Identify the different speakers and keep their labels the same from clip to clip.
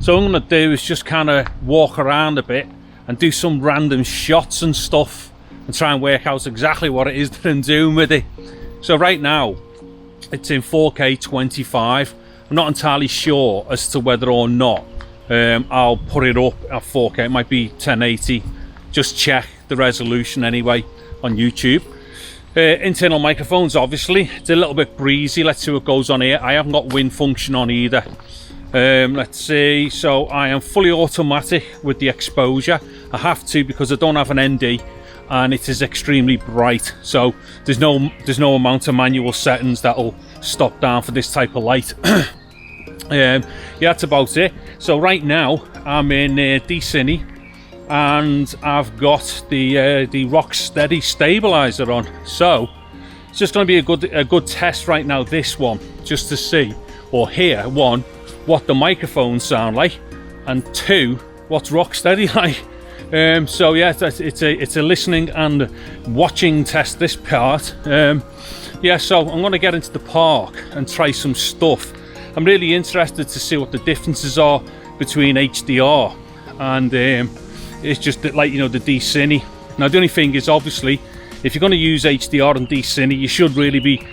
Speaker 1: So what I'm going to do is just kind of walk around a bit and do some random shots and stuff and try and work out exactly what it is that I'm doing with it. So right now it's in 4K 25. I'm not entirely sure as to whether or not I'll put it up at 4K. It might be 1080. Just check the resolution anyway on YouTube. Internal microphones, obviously. It's a little bit breezy. Let's see what goes on here. I haven't got wind function on either. Let's see. So I am fully automatic with the exposure. I have to because I don't have an ND and it is extremely bright. So there's no amount of manual settings that'll stop down for this type of light. Yeah, that's about it. So right now I'm in D-Cine and I've got the Rocksteady stabilizer on. So it's just going to be a good test right now, this one, just to see or hear, one, what the microphones sound like, and two, what's Rocksteady like. So yeah, it's a listening and watching test, this part. Yeah, so I'm going to get into the park and try some stuff. I'm really interested to see what the differences are between HDR and it's just that, like, you know, the D-Cine. Now the only thing is, obviously, if you're going to use HDR and D-Cine, you should really be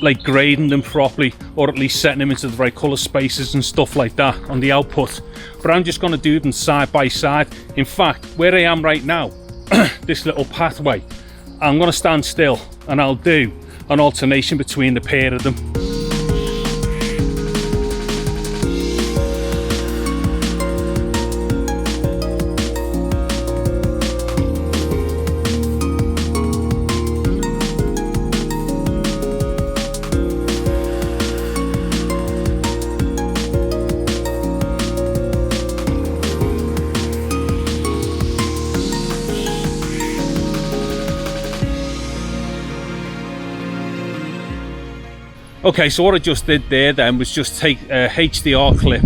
Speaker 1: like grading them properly, or at least setting them into the right color spaces and stuff like that on the output. But I'm just going to do them side by side. In fact, where I am right now, this little pathway, I'm going to stand still and I'll do an alternation between the pair of them. Okay, so what I just did there then was just take a HDR clip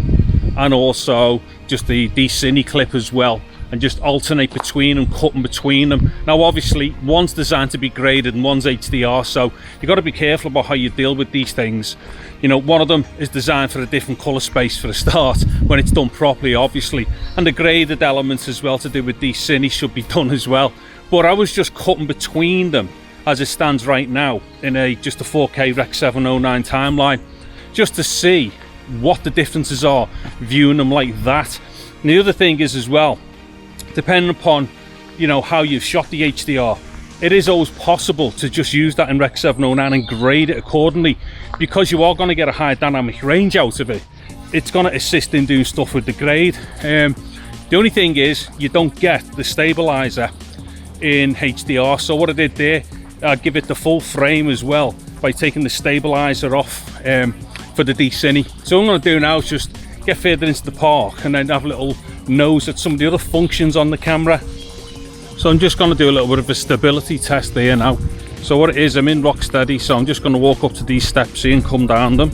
Speaker 1: and also just the D-Cine clip as well, and just alternate between them, cutting between them. Now obviously one's designed to be graded and one's HDR, so you've got to be careful about how you deal with these things. You know, one of them is designed for a different color space for a start, when it's done properly, obviously, and the graded elements as well to do with D-Cine should be done as well. But I was just cutting between them as it stands right now in just a 4K Rec 709 timeline, just to see what the differences are viewing them like that. And the other thing is as well, depending upon, you know, how you've shot the HDR, it is always possible to just use that in Rec 709 and grade it accordingly, because you are going to get a high dynamic range out of it. It's going to assist in doing stuff with the grade. The only thing is you don't get the stabilizer in HDR. So what I did there, I'd give it the full frame as well by taking the stabilizer off for the D-Cine. So what I'm going to do now is just get further into the park and then have a little nose at some of the other functions on the camera. So I'm just going to do a little bit of a stability test there now. So what it is, I'm in Rocksteady, so I'm just going to walk up to these steps here and come down them.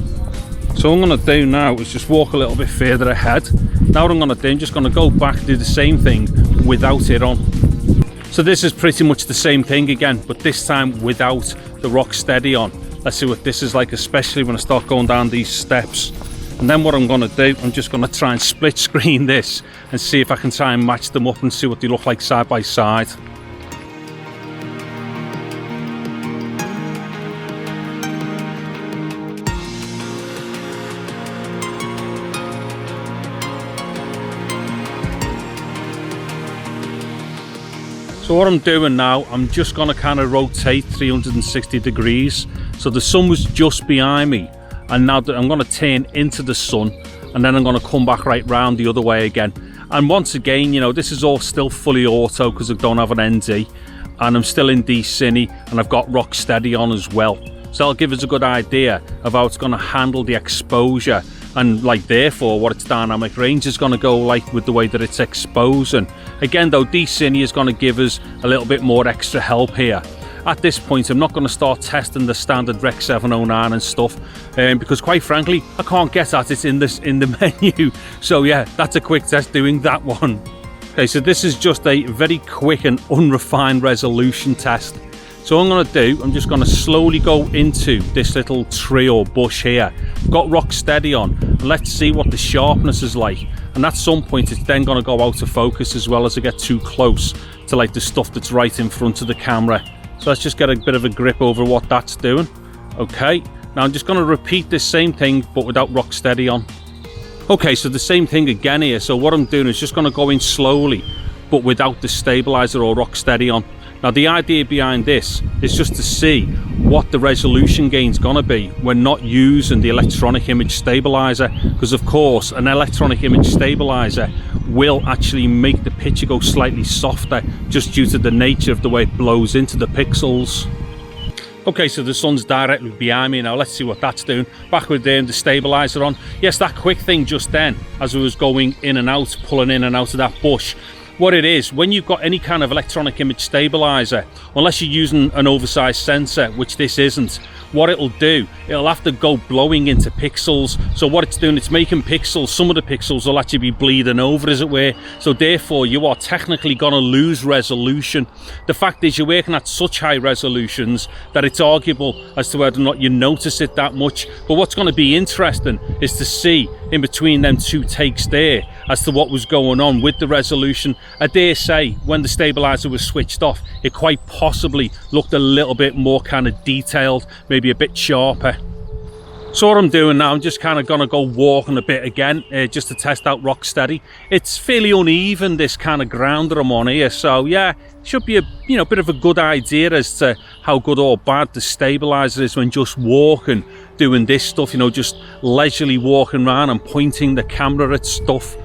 Speaker 1: So what I'm going to do now is just walk a little bit further ahead. Now what I'm going to do, I'm just going to go back and do the same thing without it on. So this is pretty much the same thing again, but this time without the Rocksteady on. Let's see what this is like, especially when I start going down these steps. And then what I'm going to do, I'm just going to try and split screen this and see if I can try and match them up and see what they look like side by side. So what I'm doing now, I'm just going to kind of rotate 360 degrees. So the sun was just behind me, and now I'm going to turn into the sun, and then I'm going to come back right round the other way again. And once again, you know, this is all still fully auto because I don't have an ND, and I'm still in D-Cine, and I've got Rocksteady on as well. So that'll give us a good idea of how it's going to handle the exposure, and like therefore what its dynamic range is going to go like with the way that it's exposing. Again though, D-Cine is going to give us a little bit more extra help here. At this point I'm not going to start testing the standard Rec 709 and stuff, because quite frankly I can't get at it in the menu. So yeah, that's a quick test doing that one. Okay, so this is just a very quick and unrefined resolution test. So what I'm going to do, I'm just going to slowly go into this little tree or bush here. I've got Rocksteady on, and let's see what the sharpness is like. And at some point it's then going to go out of focus as well as I get too close to like the stuff that's right in front of the camera. So let's just get a bit of a grip over what that's doing. Okay, now I'm just going to repeat this same thing but without Rocksteady on. Okay, so the same thing again here. So what I'm doing is just going to go in slowly but without the stabilizer or Rocksteady on. Now the idea behind this is just to see what the resolution gain's gonna be when not using the electronic image stabilizer, because of course an electronic image stabilizer will actually make the picture go slightly softer just due to the nature of the way it blows into the pixels. Okay, so the sun's directly behind me now. Let's see what that's doing. Back with the stabilizer on. Yes, that quick thing just then as I was going in and out, pulling in and out of that bush. What it is, when you've got any kind of electronic image stabilizer, unless you're using an oversized sensor, which this isn't, what it'll do, it'll have to go blowing into pixels. So what it's doing, it's making pixels, some of the pixels will actually be bleeding over, as it were. So therefore you are technically going to lose resolution. The fact is, you're working at such high resolutions that it's arguable as to whether or not you notice it that much. But what's going to be interesting is to see in between them two takes there as to what was going on with the resolution. I dare say when the stabilizer was switched off, it quite possibly looked a little bit more kind of detailed, maybe a bit sharper. So what I'm doing now, I'm just kind of gonna go walking a bit again, just to test out Rocksteady. It's fairly uneven, this kind of ground that I'm on here, so yeah, should be a bit of a good idea as to how good or bad the stabilizer is when just walking, doing this stuff, just leisurely walking around and pointing the camera at stuff.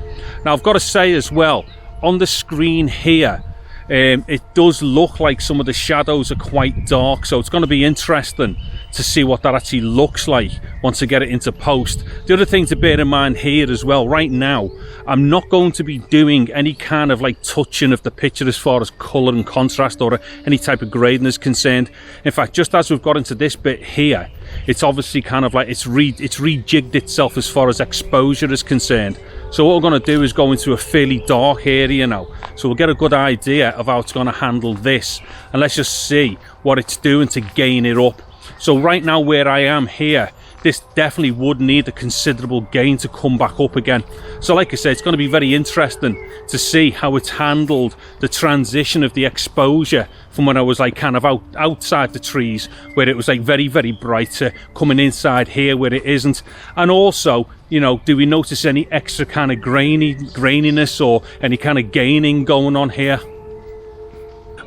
Speaker 1: Now I've got to say as well, on the screen here, it does look like some of the shadows are quite dark, so it's going to be interesting to see what that actually looks like once I get it into post. The other thing to bear in mind here as well, right now I'm not going to be doing any kind of like touching of the picture as far as colour and contrast or any type of grading is concerned. In fact, just as we've got into this bit here, it's obviously kind of like it's rejigged itself as far as exposure is concerned. So what we're going to do is go into a fairly dark area now, so we'll get a good idea of how it's going to handle this, and let's just see what it's doing to gain it up. So right now where I am here, this definitely would need a considerable gain to come back up again. So like I said, it's going to be very interesting to see how it's handled the transition of the exposure from when I was like kind of outside the trees where it was like very, very bright, to coming inside here where it isn't. And also, do we notice any extra kind of graininess or any kind of gaining going on here?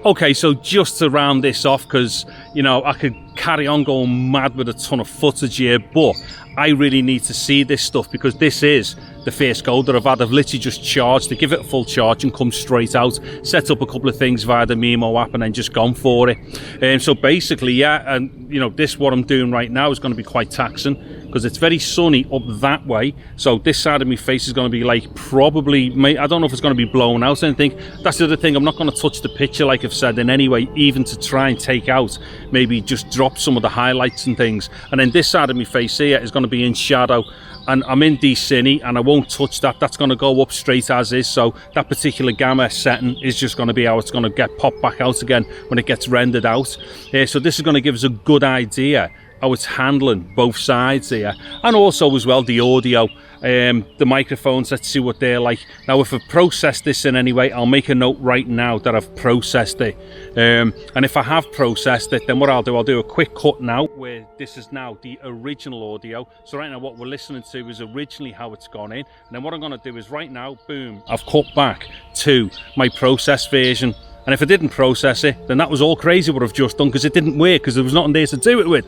Speaker 1: Okay, so just to round this off, because I could carry on going mad with a ton of footage here, but I really need to see this stuff because this is the first go that I've had. I've literally just charged to give it a full charge and come straight out, set up a couple of things via the Mimo app and then just gone for it. So basically, yeah, and this what I'm doing right now is going to be quite taxing because it's very sunny up that way. So this side of my face is going to be like probably, I don't know if it's going to be blown out or anything. That's the other thing, I'm not going to touch the picture like I've said in any way, even to try and take out, maybe just drop some of the highlights and things. And then this side of my face here is going to be in shadow, and I'm in D-Cine and I won't touch that. That's going to go up straight as is, so that particular gamma setting is just going to be how it's going to get popped back out again when it gets rendered out. So this is going to give us a good idea how it's handling both sides here, and also as well the audio, the microphones. Let's see what they're like. Now if I've processed this in any way, I'll make a note right now that I've processed it, and if I have processed it, then what I'll do a quick cut now where this is now the original audio. So right now what we're listening to is originally how it's gone in, and then what I'm going to do is right now, boom, I've cut back to my processed version. And if I didn't process it, then that was all crazy what I've just done, because it didn't work, because there was nothing there to do it with.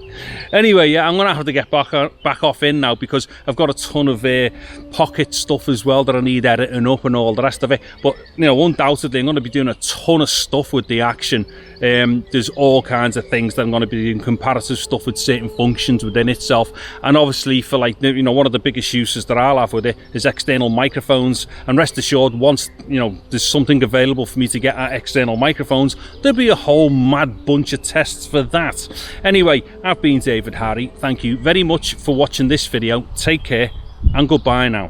Speaker 1: Anyway, yeah, I'm going to have to get back off in now, because I've got a ton of pocket stuff as well that I need editing up and all the rest of it. But, undoubtedly, I'm going to be doing a ton of stuff with the Action. There's all kinds of things that I'm going to be doing, comparative stuff with certain functions within itself. And obviously, for like, one of the biggest uses that I'll have with it is external microphones. And rest assured, once, there's something available for me to get at external microphones, there'll be a whole mad bunch of tests for that. Anyway, I've been David Harry. Thank you very much for watching this video. Take care and goodbye now.